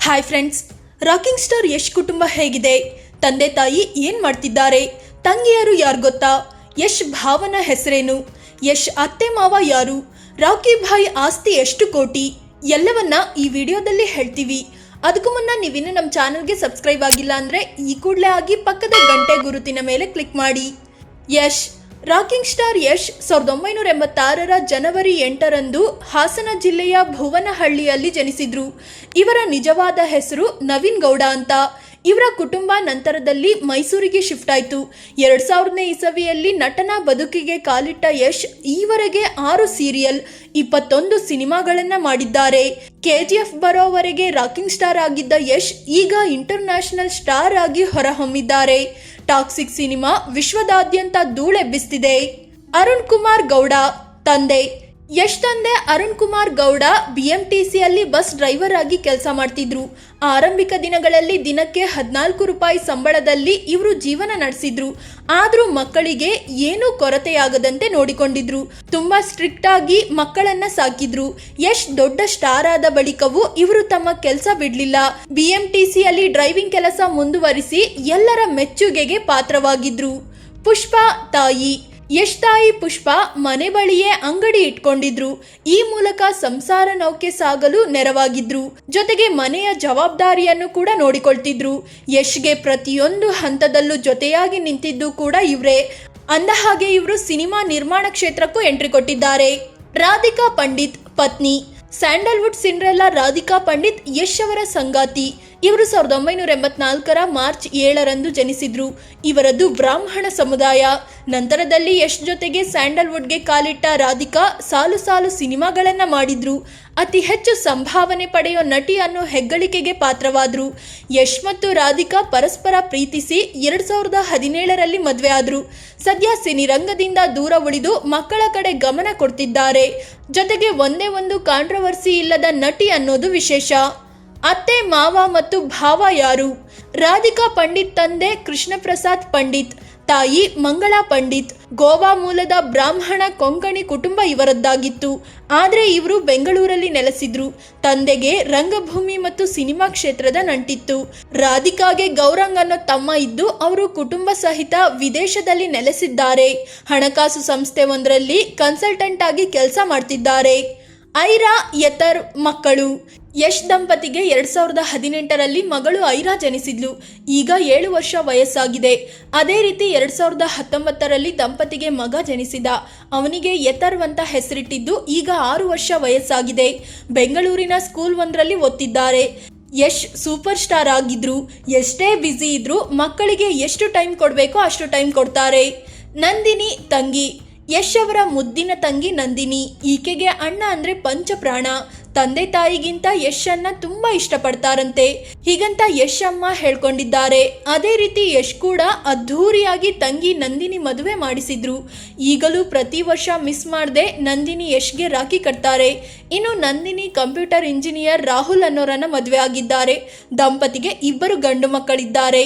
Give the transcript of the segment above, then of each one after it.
Hi friends, rocking star Yash ಕುಟುಂಬ ಹೇಗಿದೆ? ತಂದೆ ತಾಯಿ ಏನ್ ಮಾಡ್ತಿದ್ದಾರೆ? ತಂಗಿಯರು ಯಾರು ಗೊತ್ತಾ? ಯಶ್ ಭಾವನ ಹೆಸರೇನು? ಯಶ್ ಅತ್ತೆ ಮಾವ ಯಾರು? ರಾಕಿ ಭಾಯ್ ಆಸ್ತಿ ಎಷ್ಟು ಕೋಟಿ? ಎಲ್ಲವನ್ನ ಈ ವಿಡಿಯೋದಲ್ಲಿ ಹೇಳ್ತೀವಿ. ಅದಕ್ಕೂ ಮುನ್ನ ನೀವಿನ್ನು ನಮ್ಮ ಚಾನಲ್ಗೆ ಸಬ್ಸ್ಕ್ರೈಬ್ ಆಗಿಲ್ಲ ಅಂದ್ರೆ ಈ ಕೂಡಲೇ ಆಗಿ ಪಕ್ಕದ ಗಂಟೆ ಗುರುತಿನ ಮೇಲೆ ಕ್ಲಿಕ್ ಮಾಡಿ. ಯಶ್ ರಾಕಿಂಗ್ ಸ್ಟಾರ್ ಯಶ್ 1986 ಜನವರಿ 8ರಂದು ಹಾಸನ ಜಿಲ್ಲೆಯ ಭುವನಹಳ್ಳಿಯಲ್ಲಿ ಜನಿಸಿದ್ರು. ಇವರ ನಿಜವಾದ ಹೆಸರು ನವೀನ್ ಗೌಡ ಅಂತ. ಇವರ ಕುಟುಂಬ ನಂತರದಲ್ಲಿ ಮೈಸೂರಿಗೆ ಶಿಫ್ಟ್ ಆಯಿತು. 2000ನೇ ಇಸವಿಯಲ್ಲಿ ನಟನ ಬದುಕಿಗೆ ಕಾಲಿಟ್ಟ ಯಶ್ ಈವರೆಗೆ 6 ಸೀರಿಯಲ್, 21 ಸಿನಿಮಾಗಳನ್ನ ಮಾಡಿದ್ದಾರೆ. KGF ಬರೋವರೆಗೆ ರಾಕಿಂಗ್ ಸ್ಟಾರ್ ಆಗಿದ್ದ ಯಶ್ ಈಗ ಇಂಟರ್ನ್ಯಾಷನಲ್ ಸ್ಟಾರ್ ಆಗಿ ಹೊರಹೊಮ್ಮಿದ್ದಾರೆ. ಟಾಕ್ಸಿಕ್ ಸಿನಿಮಾ ವಿಶ್ವದಾದ್ಯಂತ ಧೂಳೆಬ್ಬಿಸ್ತಿದೆ. ಅರುಣ್ ಕುಮಾರ್ ಗೌಡ ತಂದೆ. ಯಶ್ ತಂದೆ ಅರುಣ್ ಕುಮಾರ್ ಗೌಡ BMTCಯಲ್ಲಿ ಬಸ್ ಡ್ರೈವರ್ ಆಗಿ ಕೆಲಸ ಮಾಡ್ತಿದ್ರು. ಆರಂಭಿಕ ದಿನಗಳಲ್ಲಿ ದಿನಕ್ಕೆ 14 ರೂಪಾಯಿ ಸಂಬಳದಲ್ಲಿ ಇವರು ಜೀವನ ನಡೆಸಿದ್ರು. ಆದ್ರೂ ಮಕ್ಕಳಿಗೆ ಏನೂ ಕೊರತೆಯಾಗದಂತೆ ನೋಡಿಕೊಂಡಿದ್ರು. ತುಂಬಾ ಸ್ಟ್ರಿಕ್ಟ್ ಆಗಿ ಮಕ್ಕಳನ್ನ ಸಾಕಿದ್ರು. ಯಶ್ ದೊಡ್ಡ ಸ್ಟಾರ್ ಆದ ಬಳಿಕವೂ ಇವರು ತಮ್ಮ ಕೆಲಸ ಬಿಡ್ಲಿಲ್ಲ. BMTCಯಲ್ಲಿ ಡ್ರೈವಿಂಗ್ ಕೆಲಸ ಮುಂದುವರಿಸಿ ಎಲ್ಲರ ಮೆಚ್ಚುಗೆಗೆ ಪಾತ್ರವಾಗಿದ್ರು. ಪುಷ್ಪಾ ತಾಯಿ. ಯಶ್ ತಾಯಿ ಪುಷ್ಪ ಮನೆ ಬಳಿಯೇ ಅಂಗಡಿ ಇಟ್ಕೊಂಡಿದ್ರು. ಈ ಮೂಲಕ ಸಂಸಾರ ನೌಕೆ ಸಾಗಲು ನೆರವಾಗಿದ್ರು. ಜೊತೆಗೆ ಮನೆಯ ಜವಾಬ್ದಾರಿಯನ್ನು ಕೂಡ ನೋಡಿಕೊಳ್ತಿದ್ರು. ಯಶ್ಗೆ ಪ್ರತಿಯೊಂದು ಹಂತದಲ್ಲೂ ಜೊತೆಯಾಗಿ ನಿಂತಿದ್ದು ಕೂಡ ಇವ್ರೇ. ಅಂದ ಹಾಗೆ ಇವರು ಸಿನಿಮಾ ನಿರ್ಮಾಣ ಕ್ಷೇತ್ರಕ್ಕೂ ಎಂಟ್ರಿ ಕೊಟ್ಟಿದ್ದಾರೆ. ರಾಧಿಕಾ ಪಂಡಿತ್ ಪತ್ನಿ. ಸ್ಯಾಂಡಲ್ವುಡ್ ಸಿಂಡ್ರೆಲ್ಲಾ ರಾಧಿಕಾ ಪಂಡಿತ್ ಯಶ್ ಅವರ ಸಂಗಾತಿ. ಇವರು 1984 ಮಾರ್ಚ್ 7ರಂದು ಜನಿಸಿದ್ರು. ಇವರದ್ದು ಬ್ರಾಹ್ಮಣ ಸಮುದಾಯ. ನಂತರದಲ್ಲಿ ಯಶ್ ಜೊತೆಗೆ ಸ್ಯಾಂಡಲ್ವುಡ್ಗೆ ಕಾಲಿಟ್ಟ ರಾಧಿಕಾ ಸಾಲು ಸಾಲು ಸಿನಿಮಾಗಳನ್ನ ಮಾಡಿದ್ರು. ಅತಿ ಹೆಚ್ಚು ಸಂಭಾವನೆ ಪಡೆಯೋ ನಟಿ ಅನ್ನೋ ಹೆಗ್ಗಳಿಕೆಗೆ ಪಾತ್ರವಾದ್ರು. ಯಶ್ ಮತ್ತು ರಾಧಿಕಾ ಪರಸ್ಪರ ಪ್ರೀತಿಸಿ 2017ರಲ್ಲಿ ಮದುವೆ ಆದ್ರು. ಸದ್ಯ ಸಿನಿರಂಗದಿಂದ ದೂರ ಉಳಿದು ಮಕ್ಕಳ ಕಡೆ ಗಮನ ಕೊಡ್ತಿದ್ದಾರೆ. ಜೊತೆಗೆ ಒಂದೇ ಒಂದು ಕಾಂಟ್ರವರ್ಸಿ ಇಲ್ಲದ ನಟಿ ಅನ್ನೋದು ವಿಶೇಷ. ಅತ್ತೆ ಮಾವ ಮತ್ತು ಭಾವ ಯಾರು? ರಾಧಿಕಾ ಪಂಡಿತ್ ತಂದೆ ಕೃಷ್ಣ ಪ್ರಸಾದ್ ಪಂಡಿತ್, ತಾಯಿ ಮಂಗಳಾ ಪಂಡಿತ್. ಗೋವಾ ಮೂಲದ ಬ್ರಾಹ್ಮಣ ಕೊಂಕಣಿ ಕುಟುಂಬ ಇವರದ್ದಾಗಿತ್ತು. ಆದರೆ ಇವರು ಬೆಂಗಳೂರಲ್ಲಿ ನೆಲೆಸಿದ್ರು. ತಂದೆಗೆ ರಂಗಭೂಮಿ ಮತ್ತು ಸಿನಿಮಾ ಕ್ಷೇತ್ರದ ನಂಟಿತ್ತು. ರಾಧಿಕಾಗೆ ಗೌರಂಗ್ ಅನ್ನೋ ತಮ್ಮ ಇದ್ದು ಅವರು ಕುಟುಂಬ ಸಹಿತ ವಿದೇಶದಲ್ಲಿ ನೆಲೆಸಿದ್ದಾರೆ. ಹಣಕಾಸು ಸಂಸ್ಥೆ ಒಂದರಲ್ಲಿ ಕನ್ಸಲ್ಟೆಂಟ್ ಆಗಿ ಕೆಲಸ ಮಾಡ್ತಿದ್ದಾರೆ. ಐರಾ ಯತರ್ ಮಕ್ಕಳು. ಯಶ್ ದಂಪತಿಗೆ 2018ರಲ್ಲಿ ಮಗಳು ಐರಾ ಜನಿಸಿದ್ಲು. ಈಗ 7 ವರ್ಷ ವಯಸ್ಸಾಗಿದೆ. ಅದೇ ರೀತಿ 2019ರಲ್ಲಿ ದಂಪತಿಗೆ ಮಗ ಜನಿಸಿದ. ಅವನಿಗೆ ಯತರ್ ಅಂತ ಹೆಸರಿಟ್ಟಿದ್ದು ಈಗ 6 ವರ್ಷ ವಯಸ್ಸಾಗಿದೆ. ಬೆಂಗಳೂರಿನ ಸ್ಕೂಲ್ ಒಂದರಲ್ಲಿ ಓದ್ತಿದ್ದಾರೆ. ಯಶ್ ಸೂಪರ್ ಸ್ಟಾರ್ ಆಗಿದ್ರು. ಎಷ್ಟೇ ಬ್ಯುಸಿ ಇದ್ರು ಮಕ್ಕಳಿಗೆ ಎಷ್ಟು ಟೈಮ್ ಕೊಡಬೇಕೋ ಅಷ್ಟು ಟೈಮ್ ಕೊಡ್ತಾರೆ. ನಂದಿನಿ ತಂಗಿ. ಯಶ್ ಅವರ ಮುದ್ದಿನ ತಂಗಿ ನಂದಿನಿ. ಈಕೆಗೆ ಅಣ್ಣ ಅಂದ್ರೆ ಪಂಚಪ್ರಾಣ. ತಂದೆ ತಾಯಿಗಿಂತ ಯಶ್ ಅನ್ನ ತುಂಬಾ ಇಷ್ಟಪಡ್ತಾರಂತೆ. ಹೀಗಂತ ಯಶ್ ಅಮ್ಮ ಹೇಳ್ಕೊಂಡಿದ್ದಾರೆ. ಅದೇ ರೀತಿ ಯಶ್ ಕೂಡ ಅದ್ಧೂರಿಯಾಗಿ ತಂಗಿ ನಂದಿನಿ ಮದುವೆ ಮಾಡಿಸಿದ್ರು. ಈಗಲೂ ಪ್ರತಿ ವರ್ಷ ಮಿಸ್ ಮಾಡದೆ ನಂದಿನಿ ಯಶ್ಗೆ ರಾಖಿ ಕಟ್ತಾರೆ. ಇನ್ನು ನಂದಿನಿ ಕಂಪ್ಯೂಟರ್ ಇಂಜಿನಿಯರ್ ರಾಹುಲ್ ಅನ್ನೋರನ್ನ ಮದುವೆ ಆಗಿದ್ದಾರೆ. ದಂಪತಿಗೆ 2 ಗಂಡು ಮಕ್ಕಳಿದ್ದಾರೆ.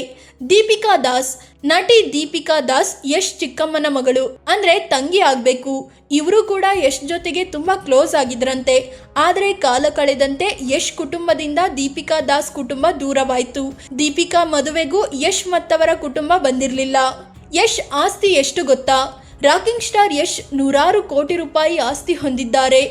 ದೀಪಿಕಾ ದಾಸ್. ನಟಿ ದೀಪಿಕಾ ದಾಸ್ ಯಶ್ ಚಿಕ್ಕಮ್ಮನ ಮಗಳು, ಅಂದ್ರೆ ತಂಗಿ ಆಗ್ಬೇಕು. ಇವರು ಕೂಡ ಯಶ್ ಜೊತೆಗೆ ತುಂಬಾ ಕ್ಲೋಸ್ ಆಗಿದ್ರಂತೆ. ಆದ್ರೆ ಕಾಲ ಕಳೆದಂತೆ ಯಶ್ ಕುಟುಂಬದಿಂದ ದೀಪಿಕಾ ದಾಸ್ ಕುಟುಂಬ ದೂರವಾಯ್ತು. ದೀಪಿಕಾ ಮದುವೆಗೂ ಯಶ್ ಮತ್ತವರ ಕುಟುಂಬ ಬಂದಿರಲಿಲ್ಲ. ಯಶ್ ಆಸ್ತಿ ಎಷ್ಟು ಗೊತ್ತಾ? ರಾಕಿಂಗ್ ಸ್ಟಾರ್ ಯಶ್ 100 ಕೋಟಿ ರೂಪಾಯಿ ಆಸ್ತಿ ಹೊಂದಿದ್ದಾರೆ.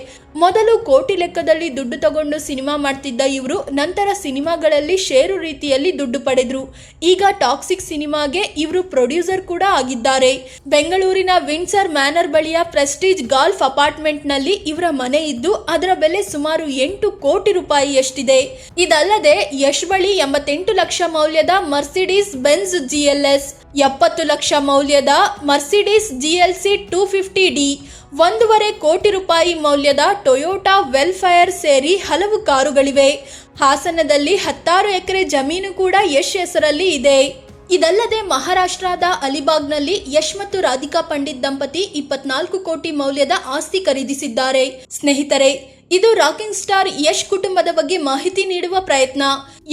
ಮೊದಲು ಕೋಟಿ ಲೆಕ್ಕದಲ್ಲಿ ದುಡ್ಡು ತಗೊಂಡು ಸಿನಿಮಾ ಮಾಡ್ತಿದ್ದ ಇವರು ನಂತರ ಸಿನಿಮಾಗಳಲ್ಲಿ ಷೇರು ರೀತಿಯಲ್ಲಿ ದುಡ್ಡು ಪಡೆದ್ರು. ಈಗ ಟಾಕ್ಸಿಕ್ ಸಿನಿಮಾಗೆ ಇವರು ಪ್ರೊಡ್ಯೂಸರ್ ಕೂಡ ಆಗಿದ್ದಾರೆ. ಬೆಂಗಳೂರಿನ ವಿಂಡ್ಸರ್ ಮ್ಯಾನರ್ ಬಳಿಯ ಪ್ರೆಸ್ಟೀಜ್ ಗಾಲ್ಫ್ ಅಪಾರ್ಟ್ಮೆಂಟ್ನಲ್ಲಿ ಇವರ ಮನೆ ಇದ್ದು ಅದರ ಬೆಲೆ ಸುಮಾರು 8 ಕೋಟಿ ರೂಪಾಯಿ ಎಷ್ಟಿದೆ. ಇದಲ್ಲದೆ ಯಶ್ ಬಳಿ 88 ಲಕ್ಷ ಮೌಲ್ಯದ ಮರ್ಸಿಡೀಸ್ ಬೆಂಜ್ GLS, 70 ಲಕ್ಷ ಮೌಲ್ಯದ ಮರ್ಸಿಡೀಸ್ GLC 250D, 1.5 ಕೋಟಿ ರೂಪಾಯಿ ಮೌಲ್ಯದ ಟೊಯೋಟಾ ವೆಲ್ಫೈರ್ ಸೇರಿ ಹಲವು ಕಾರುಗಳಿವೆ. ಹಾಸನದಲ್ಲಿ 16 ಎಕರೆ ಜಮೀನು ಕೂಡ ಯಶ್ ಹೆಸರಲ್ಲಿ ಇದೆ. ಇದಲ್ಲದೆ ಮಹಾರಾಷ್ಟ್ರದ ಅಲಿಬಾಗ್ನಲ್ಲಿ ಯಶ್ ಮತ್ತು ರಾಧಿಕಾ ಪಂಡಿತ್ ದಂಪತಿ 24 ಕೋಟಿ ಮೌಲ್ಯದ ಆಸ್ತಿ ಖರೀದಿಸಿದ್ದಾರೆ. ಸ್ನೇಹಿತರೆ, ಇದು ರಾಕಿಂಗ್ ಸ್ಟಾರ್ ಯಶ್ ಕುಟುಂಬದ ಬಗ್ಗೆ ಮಾಹಿತಿ ನೀಡುವ ಪ್ರಯತ್ನ.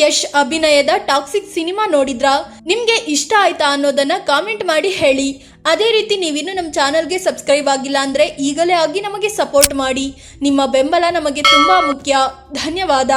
ಯಶ್ ಅಭಿನಯದ ಟಾಕ್ಸಿಕ್ ಸಿನಿಮಾ ನೋಡಿದ್ರಾ? ನಿಮ್ಗೆ ಇಷ್ಟ ಆಯ್ತಾ ಅನ್ನೋದನ್ನ ಕಾಮೆಂಟ್ ಮಾಡಿ ಹೇಳಿ. ಅದೇ ರೀತಿ ನೀವಿನ್ನು ನಮ್ಮ ಚಾನಲ್ಗೆ ಸಬ್ಸ್ಕ್ರೈಬ್ ಆಗಿಲ್ಲ ಅಂದ್ರೆ ಈಗಲೇ ಆಗಿ ನಮಗೆ ಸಪೋರ್ಟ್ ಮಾಡಿ. ನಿಮ್ಮ ಬೆಂಬಲ ನಮಗೆ ತುಂಬಾ ಮುಖ್ಯ. ಧನ್ಯವಾದ.